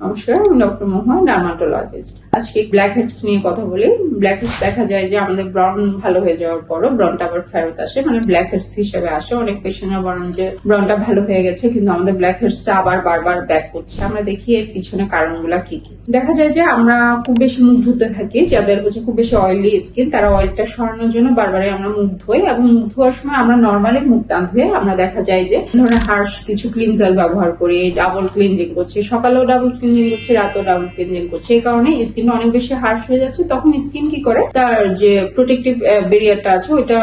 নমস্কার, আমি ডক্টর মহুয়া, ডার্মাটোলজিস্ট। আজকে ব্ল্যাক হেডস নিয়ে কথা বলি। ব্ল্যাক হেডস দেখা যায় যে আমাদের ব্রণ ভালো হয়ে যাওয়ার পরও ব্রণটা আবার ফেরত আসে, মানে ব্ল্যাক হেডস হিসেবে আসে। অনেক পেশেন্টরা বলেন যে ব্রণটা ভালো হয়ে গেছে কিন্তু আমাদের ব্ল্যাক হেডসটা আবার বারবার ব্যাক করছে। আমরা দেখি এর পিছনে কারণগুলো কি কি। দেখা যায় যে আমরা খুব বেশি মুখ ধুতে থাকি, যাদের হচ্ছে খুব বেশি অয়েলি স্কিন, তারা অয়েলটা সরানোর জন্য বারবারই আমরা মুখ ধুই, এবং মুখ ধোয়ার সময় আমরা নর্মালি মুখ না ধুয়ে আমরা দেখা যায় যে ধরনের হার্শ কিছু ক্লিনজার ব্যবহার করি, ডাবল ক্লিনজিং করছি, সকালেও ডাবল ক্লিনজিং করছি, রাতেও ডাবল ক্লিনজিং করছি। এই কারণে স্কিনটা অনেক বেশি হার্শ হয়ে যাচ্ছে। তখন স্কিন কি করে, তার যে প্রোটেক্টিভ ব্যারিয়ারটা আছে ওইটা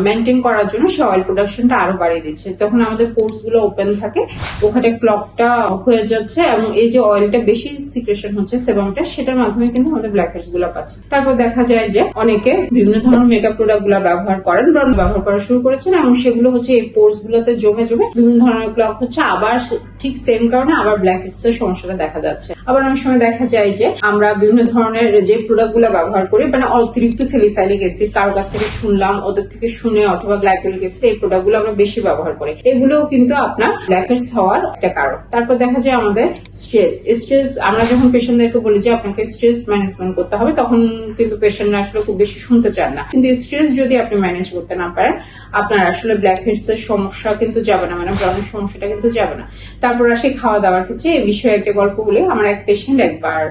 মেনটেন করার জন্য সে অয়েল প্রোডাকশনটা আরো বাড়িয়ে দিচ্ছে। তখন আমাদের পোর্স গুলো ওপেন থাকে, ওখানে ক্লকটা হয়ে যাচ্ছে, এবং এই যে অয়েলটা বেশি সিক্রেশন হচ্ছে সেবামটা, সেটার মাধ্যমে কিন্তু আমাদের ব্ল্যাক হেডস গুলো পাচ্ছে। তারপর দেখা যায় যে অনেকে বিভিন্ন ধরনের মেকআপ প্রোডাক্ট গুলো ব্যবহার করেন, ব্রণ ব্যবহার করা শুরু করেছেন, এবং সেগুলো হচ্ছে এই পোর্স গুলোতে জমে জমে বিভিন্ন ধরনের ক্লক হচ্ছে। আবার ঠিক সেম কারণে আবার ব্ল্যাক হেডস এর সমস্যাটা দেখা যাচ্ছে। আবার অনেক সময় দেখা যায় যে আমরা বিভিন্ন ধরনের যে প্রোডাক্ট গুলো ব্যবহার করি, মানে অতিরিক্ত স্যালিসাইলিক অ্যাসিড কারো কাছ থেকে শুনলাম, ওদের থেকে শুনে, অথবা গ্লাইকোলিক অ্যাসিড, এই প্রোডাক্ট গুলো আমরা বেশি ব্যবহার করি, এগুলোও কিন্তু আপনার ব্ল্যাক হেডস হওয়ার একটা কারণ। তারপর দেখা যায় আমাদের স্ট্রেস। আমরা যখন পেশেন্টদেরকে বলি যে আপনাকে স্ট্রেস ম্যানেজমেন্ট করতে হবে, তখন কিন্তু পেশেন্টরা আসলে খুব বেশি শুনতে চান না। কিন্তু স্ট্রেস যদি আপনি ম্যানেজ করতে না পারেন, আপনার আসলে ব্ল্যাক হেডস এর সমস্যা কিন্তু যাবে না, মানে ব্রণের সমস্যাটা কিন্তু যাবে না। তারপর আসে খাওয়া দাওয়ার ক্ষেত্রে। এই বিষয়ে একটা গল্প বলি। আমার এক পেশেন্ট একবার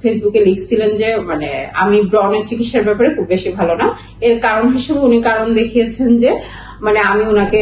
ফেসবুকে লিখছিলেন যে মানে আমি ব্রণের চিকিৎসার ব্যাপারে খুব বেশি ভালো না। এর কারণ হিসেবে উনি কারণ দেখিয়েছেন যে মানে আমি ওনাকে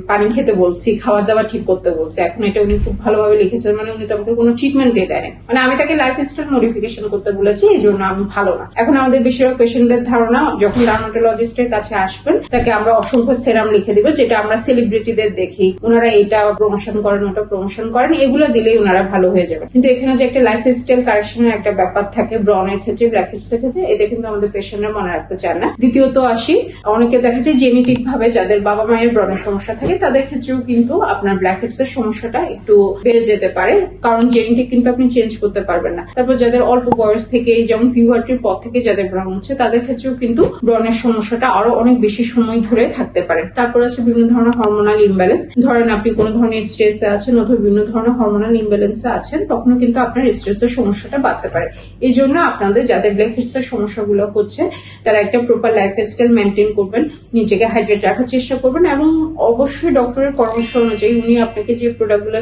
পানি খেতে বলছি, খাবার দাবার ঠিক করতে বলছি। এখন এটা উনি খুব ভালোভাবে লিখেছেন, মানে উনি তো আমাকে কোনো ট্রিটমেন্টই দেয়নি, মানে আমি তাকে লাইফস্টাইল মডিফিকেশন করতে বলেছি, এই জন্য আমি ভালো না। এখন আমাদের বেশিরভাগ পেশেন্টদের ধারণা, যখন ডার্মাটোলজিস্টের কাছে আসবেন তাকে আমরা অসংখ্য সেরাম লিখে দিব, যেটা আমরা সেলিব্রিটিদের দেখি, ওনারা এটা প্রমোশন করেন, ওটা প্রমোশন করেন, এগুলো দিলেই ওনারা ভালো হয়ে যাবে। কিন্তু এখানে যে একটা লাইফস্টাইল কারেকশনের একটা ব্যাপার থাকে ব্রণের ক্ষেত্রে, ব্ল্যাক হেডস এর ক্ষেত্রে, এটা কিন্তু আমাদের পেশেন্টরা মনে রাখতে চান না। দ্বিতীয়ত আসি, অনেকে দেখা যায় জেনেটিক ভাবে যাদের বাবা মায়ের ব্রণের সমস্যা থাকে, তাদের ক্ষেত্রেও কিন্তু আপনার ব্ল্যাক হেডস এর সমস্যাটা একটু বেড়ে যেতে পারে, কারণ জেনেটিক কিন্তু আপনি চেঞ্জ করতে পারবেন না। তারপর যাদের অল্প বয়স থেকে, যেমন পিউবার্টির পর থেকে যাদের ব্রণ হচ্ছে, তাদের ক্ষেত্রেও কিন্তু ব্রণের সমস্যাটা আরো অনেক বেশি সময় ধরে থাকতে পারে। তারপর আছে বিভিন্ন ধরনের হরমোনাল ইমব্যালেন্স। ধরেন আপনি কোনো ধরনের স্ট্রেসে আছেন, অথবা বিভিন্ন ধরনের হরমোনাল ইমব্যালেন্সে আছেন, তখনও কিন্তু আপনার স্ট্রেসের সমস্যাটা বাড়তে পারে। এই জন্য আপনাদের যাদের ব্ল্যাক হেডস এর সমস্যাগুলো হচ্ছে, তারা একটা প্রপার লাইফস্টাইল মেনটেন করবেন, নিজেকে হাইড্রেট রাখার চেষ্টা করবেন, এবং অবশ্যই ডক্টরের পরামর্শ অনুযায়ী উনি আপনাকে যে প্রোডাক্টগুলো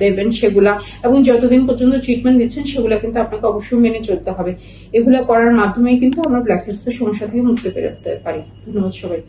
দেবেন সেগুলা, এবং যতদিন পর্যন্ত ট্রিটমেন্ট দিচ্ছেন সেগুলো কিন্তু আপনাকে অবশ্যই মেনে চলতে হবে। এগুলো করার মাধ্যমেই কিন্তু আমরা ব্ল্যাক হেডস এর সমস্যা থেকে মুক্তি পেতে পারি। ধন্যবাদ সবাই।